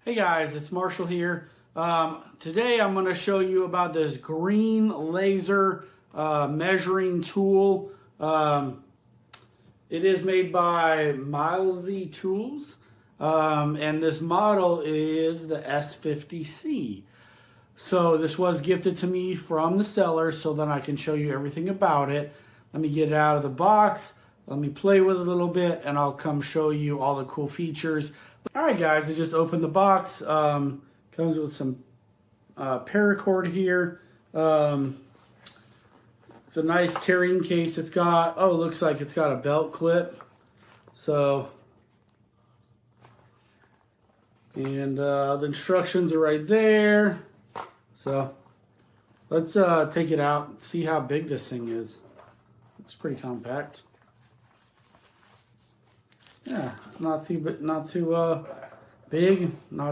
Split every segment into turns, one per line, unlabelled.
Hey guys, it's Marshall here. Today I'm going to show you about this green laser measuring tool. It is made by Mileseey tools, and this model is the S50C. So this was gifted to me from the seller so that I can show you everything about it. Let me get it out of the box. Let me play with it a little bit and I'll come show you all the cool features. Alright guys, I just opened the box. Comes with some paracord here. It's a nice carrying case. It's got, it looks like it's got a belt clip. So, and the instructions are right there. So, let's take it out and see how big this thing is. It's pretty compact. Yeah, not too big, not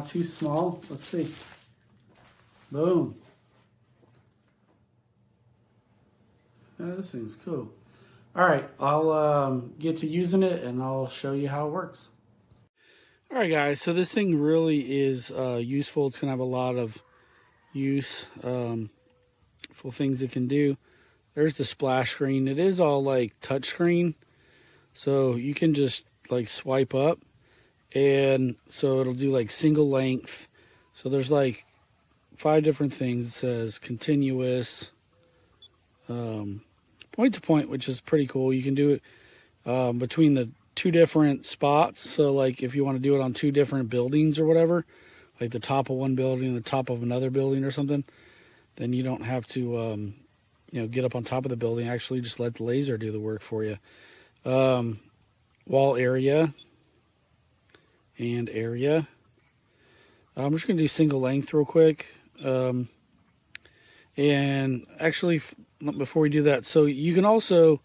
too small. Let's see. Boom. Yeah, this thing's cool. All right, I'll get to using it and I'll show you how it works. All right, guys. So this thing really is useful. It's gonna have a lot of use for things it can do. There's the splash screen. It is all like touch screen, so you can just like swipe up, and so it'll do like single length. So there's like 5 different things. It says continuous, point to point, which is pretty cool. You can do it between the 2 different spots. So like if you want to do it on 2 different buildings or whatever, like the top of one building and the top of another building or something, then you don't have to get up on top of the building. Actually just let the laser do the work for you. Wall area and area. I'm just going to do single length real quick. And actually, before we do that, so you can also,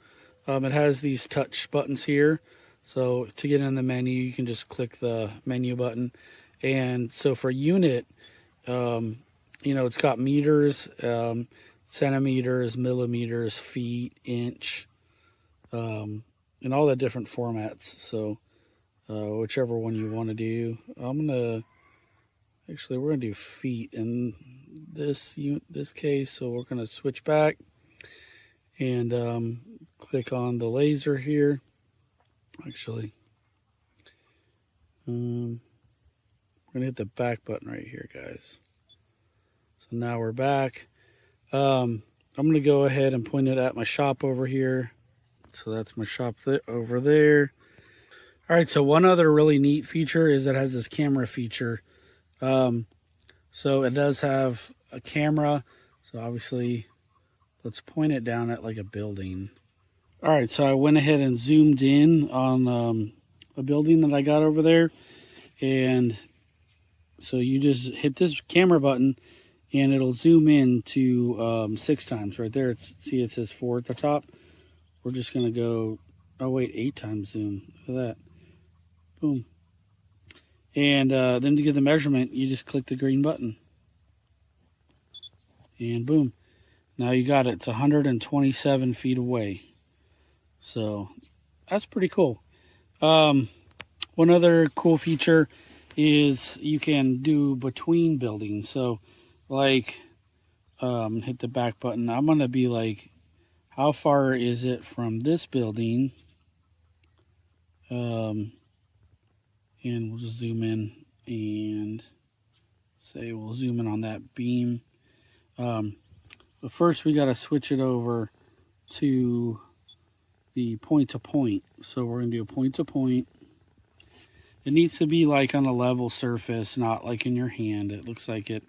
it has these touch buttons here. So to get in the menu, you can just click the menu button. And so for unit, it's got meters, centimeters, millimeters, feet, inch, and all the different formats. So whichever one you want to do. We're gonna do feet in this case. So we're gonna switch back and click on the laser here. Actually, we're gonna hit the back button right here, guys. So now we're back. I'm gonna go ahead and point it at my shop over here. So that's my shop over there. All right, so one other really neat feature is it has this camera feature. So it does have a camera. So obviously, let's point it down at like a building. All right, so I went ahead and zoomed in on a building that I got over there. And so you just hit this camera button and it'll zoom in to 6 times right there. See, it says 4 at the top. We're just going to go, 8 times zoom. Look at that. Boom. And then to get the measurement, you just click the green button. And boom. Now you got it. It's 127 feet away. So that's pretty cool. One other cool feature is you can do between buildings. So like, hit the back button. I'm going to be like, how far is it from this building? And we'll just zoom in and say we'll zoom in on that beam. But first we got to switch it over to the point to point. So we're going to do a point to point. It needs to be like on a level surface, not like in your hand. It looks like it.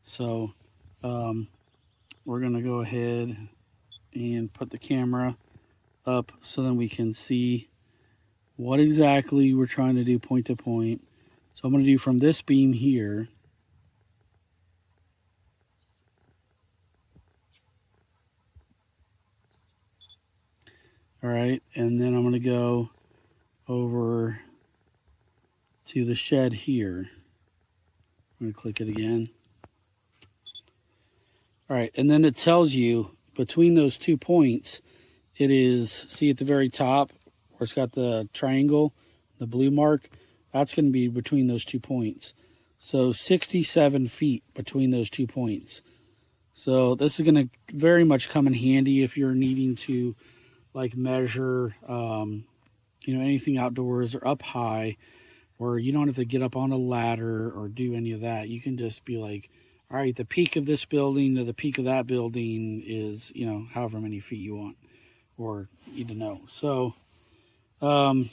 So we're going to go ahead and put the camera up so then we can see what exactly we're trying to do point to point. So I'm going to do from this beam here. All right, and then I'm going to go over to the shed here. I'm going to click it again. All right, and then it tells you between those 2 points, it is, see at the very top where it's got the triangle, the blue mark, that's going to be between those 2 points. So 67 feet between those 2 points. So this is going to very much come in handy if you're needing to like measure, anything outdoors or up high, where you don't have to get up on a ladder or do any of that. You can just be like, all right, the peak of this building to the peak of that building is, however many feet you want or need to know. So I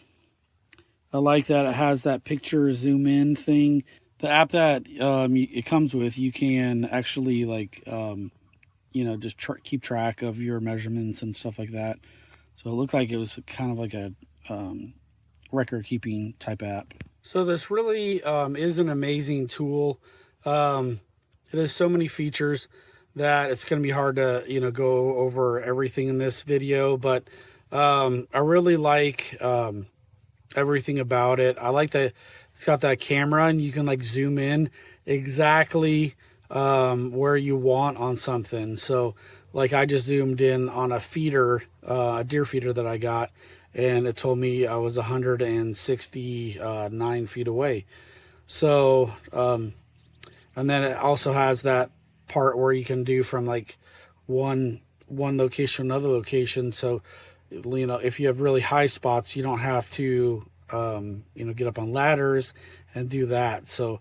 like that it has that picture zoom in thing. The app that it comes with, you can actually like, just keep track of your measurements and stuff like that. So it looked like it was kind of like a record keeping type app. So this really is an amazing tool. It has so many features that it's going to be hard to, go over everything in this video, but I really like everything about it. I like that it's got that camera and you can like zoom in exactly where you want on something. So like I just zoomed in on a feeder, a deer feeder that I got, and it told me I was 169 feet away. So, and then it also has that part where you can do from like one location to another location. So, if you have really high spots, you don't have to, get up on ladders and do that. So,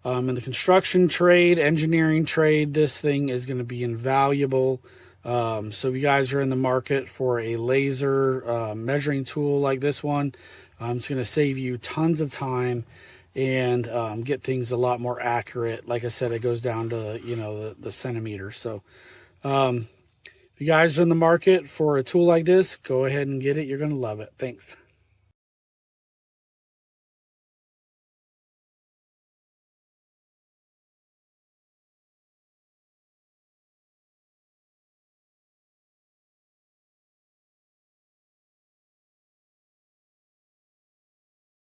in the construction trade, engineering trade, this thing is going to be invaluable. So if you guys are in the market for a laser measuring tool like this one, it's going to save you tons of time and get things a lot more accurate. Like I said, it goes down to the centimeter. So if you guys are in the market for a tool like this, go ahead and get it. You're going to love it. Thanks.